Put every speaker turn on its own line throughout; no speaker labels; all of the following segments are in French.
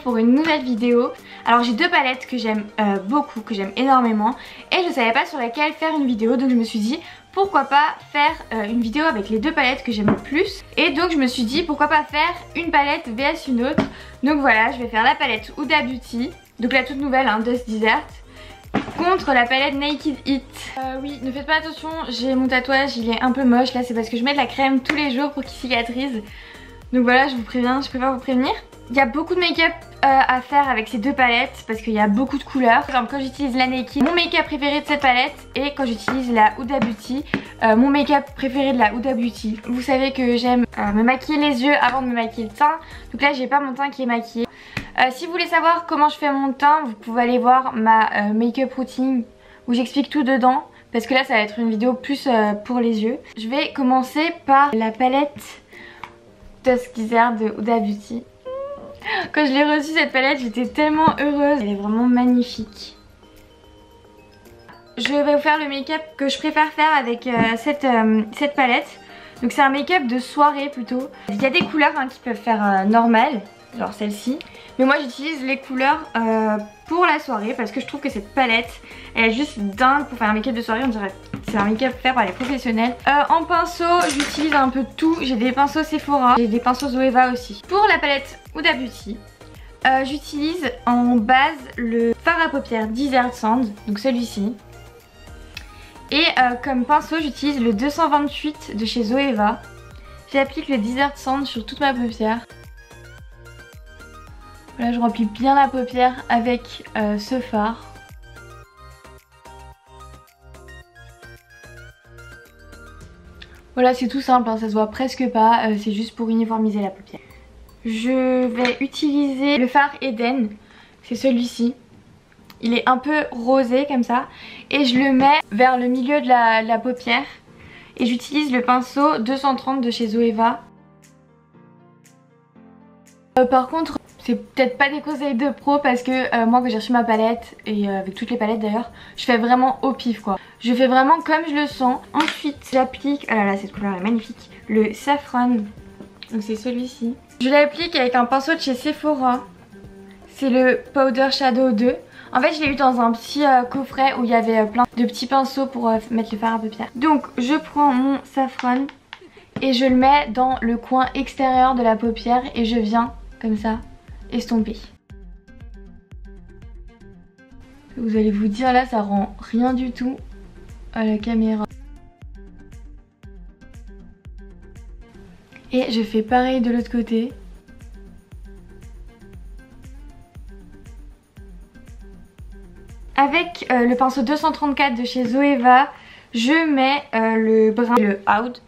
pour une nouvelle vidéo. Alors j'ai deux palettes que j'aime beaucoup, que j'aime énormément, et je savais pas sur laquelle faire une vidéo, donc je me suis dit pourquoi pas faire une vidéo avec les deux palettes que j'aime le plus. Et donc je me suis dit pourquoi pas faire une palette vs une autre. Donc voilà, je vais faire la palette Huda Beauty, donc la toute nouvelle hein, Dust Desert, contre la palette Naked Heat. Oui, ne faites pas attention, j'ai mon tatouage, il est un peu moche là, c'est parce que je mets de la crème tous les jours pour qu'il cicatrise. Donc voilà, je vous préviens, je préfère vous prévenir. Il y a beaucoup de make-up à faire avec ces deux palettes parce qu'il y a beaucoup de couleurs. Par exemple, quand j'utilise la Naked, mon make-up préféré de cette palette, et quand j'utilise la Huda Beauty, mon make-up préféré de la Huda Beauty. Vous savez que j'aime me maquiller les yeux avant de me maquiller le teint. Donc là, j'ai pas mon teint qui est maquillé. Si vous voulez savoir comment je fais mon teint, vous pouvez aller voir ma make-up routine où j'explique tout dedans. Parce que là, ça va être une vidéo plus pour les yeux. Je vais commencer par la palette Dust Desert de Huda Beauty. Quand je l'ai reçue cette palette, j'étais tellement heureuse. Elle est vraiment magnifique. Je vais vous faire le make-up que je préfère faire avec cette palette. Donc c'est un make-up de soirée plutôt. Il y a des couleurs hein, qui peuvent faire normal, genre celle-ci. Mais moi j'utilise les couleurs pour la soirée parce que je trouve que cette palette, elle est juste dingue pour faire un make-up de soirée. On dirait c'est un make-up fait par les professionnels. En pinceau, j'utilise un peu de tout. J'ai des pinceaux Sephora, j'ai des pinceaux Zoeva aussi. Pour la palette Huda Beauty, j'utilise en base le fard à paupières Desert Sand, donc celui-ci. Et comme pinceau, j'utilise le 228 de chez Zoeva. J'applique le Desert Sand sur toute ma paupière. Voilà, je remplis bien la paupière avec ce fard. Voilà, c'est tout simple, hein, ça se voit presque pas, c'est juste pour uniformiser la paupière. Je vais utiliser le fard Eden, c'est celui-ci. Il est un peu rosé comme ça, et je le mets vers le milieu de la paupière. Et j'utilise le pinceau 230 de chez Zoeva. Par contre, c'est peut-être pas des conseils de pro parce que moi quand j'ai reçu ma palette, et avec toutes les palettes d'ailleurs, je fais vraiment au pif quoi. Je fais vraiment comme je le sens. Ensuite j'applique, oh là là cette couleur est magnifique, le Saffron, donc c'est celui-ci. Je l'applique avec un pinceau de chez Sephora, c'est le Powder Shadow 2. En fait je l'ai eu dans un petit coffret où il y avait plein de petits pinceaux pour mettre le fard à paupières. Donc je prends mon Saffron et je le mets dans le coin extérieur de la paupière et je viens comme ça estomper. Vous allez vous dire là ça rend rien du tout à la caméra. Et je fais pareil de l'autre côté. Avec le pinceau 234 de chez Zoeva, je mets le brun, le Oud,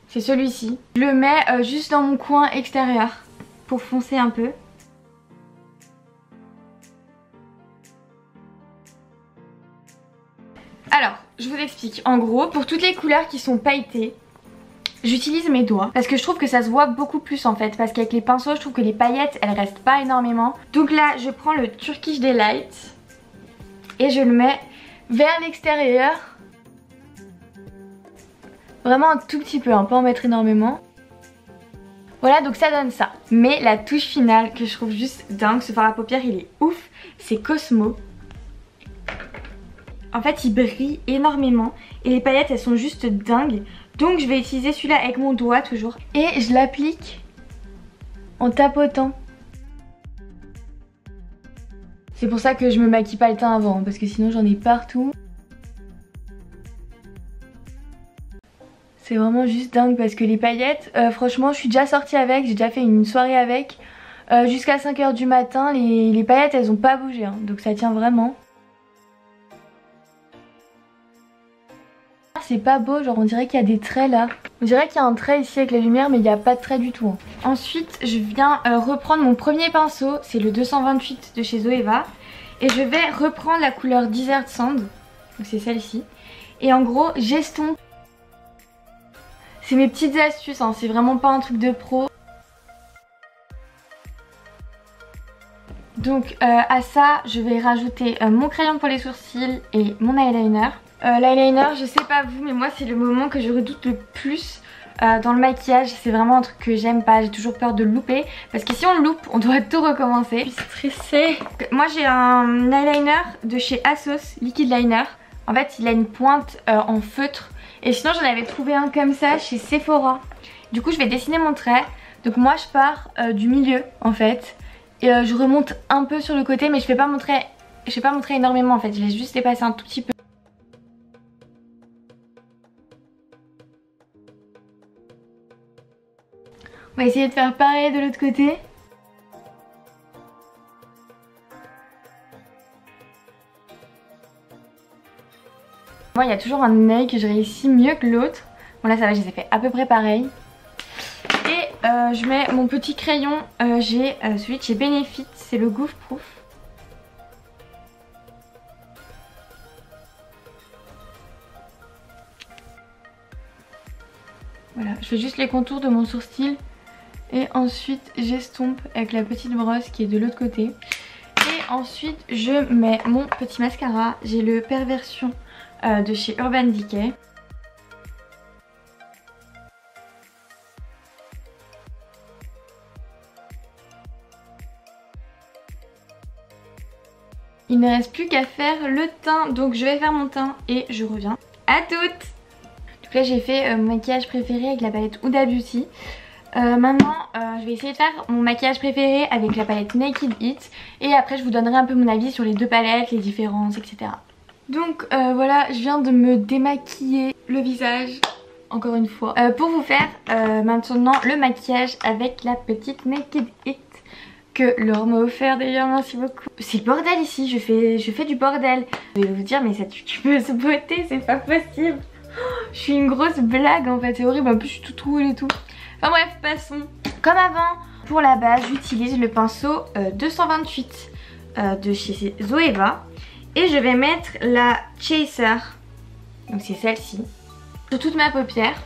c'est celui-ci. Je le mets juste dans mon coin extérieur pour foncer un peu. Alors, je vous explique. En gros, pour toutes les couleurs qui sont pailletées, j'utilise mes doigts parce que je trouve que ça se voit beaucoup plus en fait. Parce qu'avec les pinceaux, je trouve que les paillettes, elles restent pas énormément. Donc là, je prends le Turkish Delight et je le mets vers l'extérieur. Vraiment un tout petit peu, hein, pas en mettre énormément. Voilà, donc ça donne ça. Mais la touche finale que je trouve juste dingue, ce fard à paupières, il est ouf, c'est Cosmo. En fait il brille énormément et les paillettes elles sont juste dingues. Donc je vais utiliser celui-là avec mon doigt toujours. Et je l'applique en tapotant. C'est pour ça que je me maquille pas le teint avant, parce que sinon j'en ai partout. C'est vraiment juste dingue parce que les paillettes, franchement je suis déjà sortie avec, j'ai déjà fait une soirée avec. Jusqu'à 5 h du matin, les paillettes elles ont pas bougé, hein, donc ça tient vraiment. C'est pas beau, genre on dirait qu'il y a des traits là. On dirait qu'il y a un trait ici avec la lumière mais il n'y a pas de trait du tout. Hein. Ensuite je viens reprendre mon premier pinceau, c'est le 228 de chez Zoeva. Et je vais reprendre la couleur Desert Sand, donc c'est celle-ci. Et en gros j'estompe. C'est mes petites astuces, hein, c'est vraiment pas un truc de pro. Donc à ça je vais rajouter mon crayon pour les sourcils et mon eyeliner. L'eyeliner, je sais pas vous mais moi c'est le moment que je redoute le plus dans le maquillage. C'est vraiment un truc que j'aime pas, j'ai toujours peur de le louper parce que si on le loupe on doit tout recommencer. Je suis stressée. Moi j'ai un eyeliner de chez Asos, Liquid Liner. En fait il a une pointe en feutre et sinon j'en avais trouvé un comme ça chez Sephora. Du coup je vais dessiner mon trait. Donc moi je pars du milieu en fait et je remonte un peu sur le côté, mais je vais pas montrer énormément en fait, je laisse juste dépasser un tout petit peu. On va essayer de faire pareil de l'autre côté. Moi il y a toujours un œil que je réussis mieux que l'autre. Bon là ça va, je les ai fait à peu près pareil. Et je mets mon petit crayon, j'ai celui de chez Benefit, c'est le Goof Proof. Voilà, je fais juste les contours de mon sourcil. Et ensuite j'estompe avec la petite brosse qui est de l'autre côté. Et ensuite je mets mon petit mascara. J'ai le Perversion de chez Urban Decay. Il ne reste plus qu'à faire le teint. Donc je vais faire mon teint et je reviens. À toutes! Donc là j'ai fait mon maquillage préféré avec la palette Huda Beauty. Maintenant je vais essayer de faire mon maquillage préféré avec la palette Naked Heat. Et après je vous donnerai un peu mon avis sur les deux palettes, les différences, etc. Donc voilà, je viens de me démaquiller le visage encore une fois pour vous faire maintenant le maquillage avec la petite Naked Heat que Laure m'a offert d'ailleurs, merci beaucoup. C'est le bordel ici, je fais du bordel. Je vais vous dire mais ça tu peux se botter, c'est pas possible. Je suis une grosse blague en fait, c'est horrible, en plus je suis toute rouge et tout. Enfin bref, passons. Comme avant, pour la base j'utilise le pinceau 228 de chez Zoeva. Et je vais mettre la Chaser, donc c'est celle-ci, sur toute ma paupière.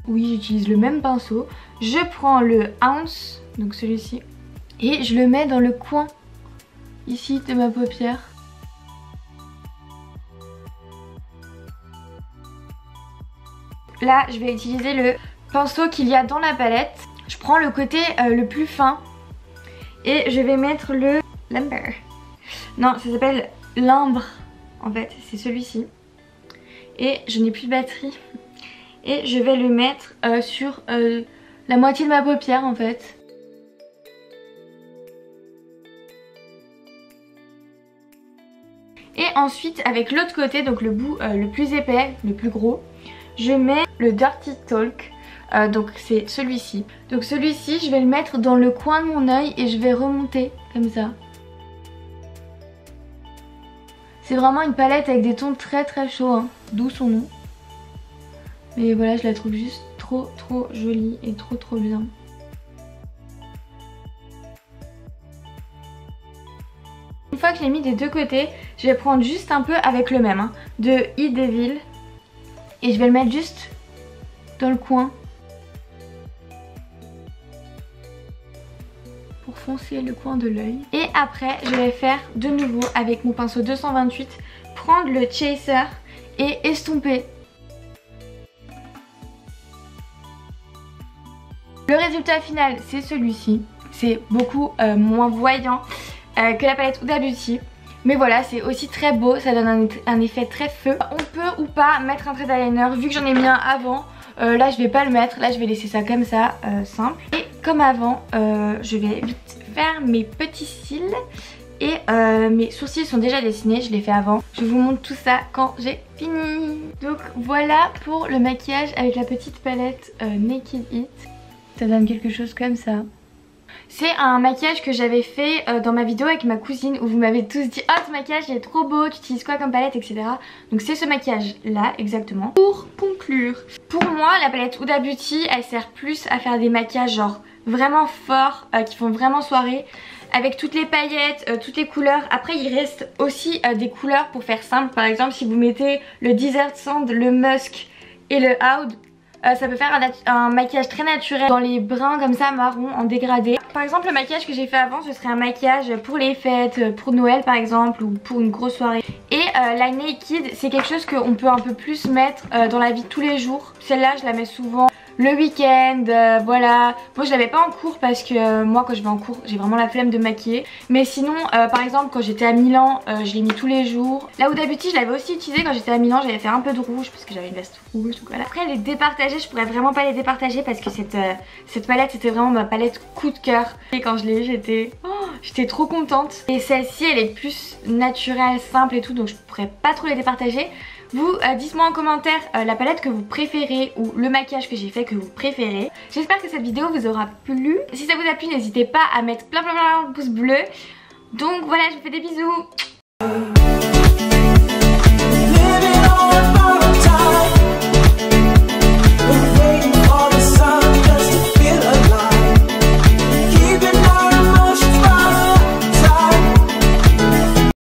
Oui, j'utilise le même pinceau. Je prends le Ounce, donc celui-ci, et je le mets dans le coin, ici, de ma paupière. Là, je vais utiliser le pinceau qu'il y a dans la palette. Je prends le côté le plus fin et je vais mettre le Lumber. Non, ça s'appelle Limbre en fait, c'est celui-ci. Et je n'ai plus de batterie. Et je vais le mettre sur la moitié de ma paupière en fait. Et ensuite avec l'autre côté, donc le bout le plus épais, le plus gros, je mets le Dirty Talk. Donc c'est celui-ci. Donc celui-ci je vais le mettre dans le coin de mon œil et je vais remonter comme ça. C'est vraiment une palette avec des tons très très chauds, hein, d'où son nom. Mais voilà, je la trouve juste trop jolie et trop bien. Une fois que je l'ai mis des deux côtés, je vais prendre juste un peu avec le même, hein, de E-Devil. Et je vais le mettre juste dans le coin. Pour foncer le coin de l'œil. Et après je vais faire de nouveau avec mon pinceau 228, prendre le Chaser et estomper. Le résultat final c'est celui-ci. C'est beaucoup moins voyant que la palette Huda Beauty. Mais voilà, c'est aussi très beau, ça donne un effet très feu. On peut ou pas mettre un trait d'eyeliner, vu que j'en ai mis un avant. Là je vais pas le mettre, là je vais laisser ça comme ça, simple. Et comme avant, je vais vite faire mes petits cils. Et mes sourcils sont déjà dessinés, je les fais avant. Je vous montre tout ça quand j'ai fini. Donc voilà pour le maquillage avec la petite palette Naked Heat. Ça donne quelque chose comme ça. C'est un maquillage que j'avais fait dans ma vidéo avec ma cousine où vous m'avez tous dit « Oh, ce maquillage il est trop beau, tu utilises quoi comme palette, etc. » Donc c'est ce maquillage là exactement. Pour conclure, pour moi la palette Huda Beauty elle sert plus à faire des maquillages genre vraiment forts, qui font vraiment soirée, avec toutes les paillettes, toutes les couleurs. Après il reste aussi des couleurs pour faire simple. Par exemple si vous mettez le Desert Sand, le Musk et le Oud, ça peut faire un maquillage très naturel dans les bruns comme ça, marron, en dégradé. Par exemple le maquillage que j'ai fait avant, ce serait un maquillage pour les fêtes, pour Noël par exemple, ou pour une grosse soirée. Et la Naked, c'est quelque chose qu'on peut un peu plus mettre dans la vie de tous les jours. Celle-là je la mets souvent le week-end, voilà. Moi je l'avais pas en cours parce que moi quand je vais en cours j'ai vraiment la flemme de maquiller. Mais sinon par exemple quand j'étais à Milan je l'ai mis tous les jours. Là où d'habitude je l'avais aussi utilisé quand j'étais à Milan, j'avais fait un peu de rouge parce que j'avais une veste rouge, donc voilà. Après les départager, je pourrais vraiment pas les départager parce que cette palette c'était vraiment ma palette coup de cœur. Et quand je l'ai eu j'étais trop contente. Et celle-ci elle est plus naturelle, simple et tout, donc je pourrais pas trop les départager. Vous dites-moi en commentaire la palette que vous préférez ou le maquillage que j'ai fait que vous préférez. J'espère que cette vidéo vous aura plu. Si ça vous a plu, n'hésitez pas à mettre plein de pouces bleus. Donc voilà, je vous fais des bisous.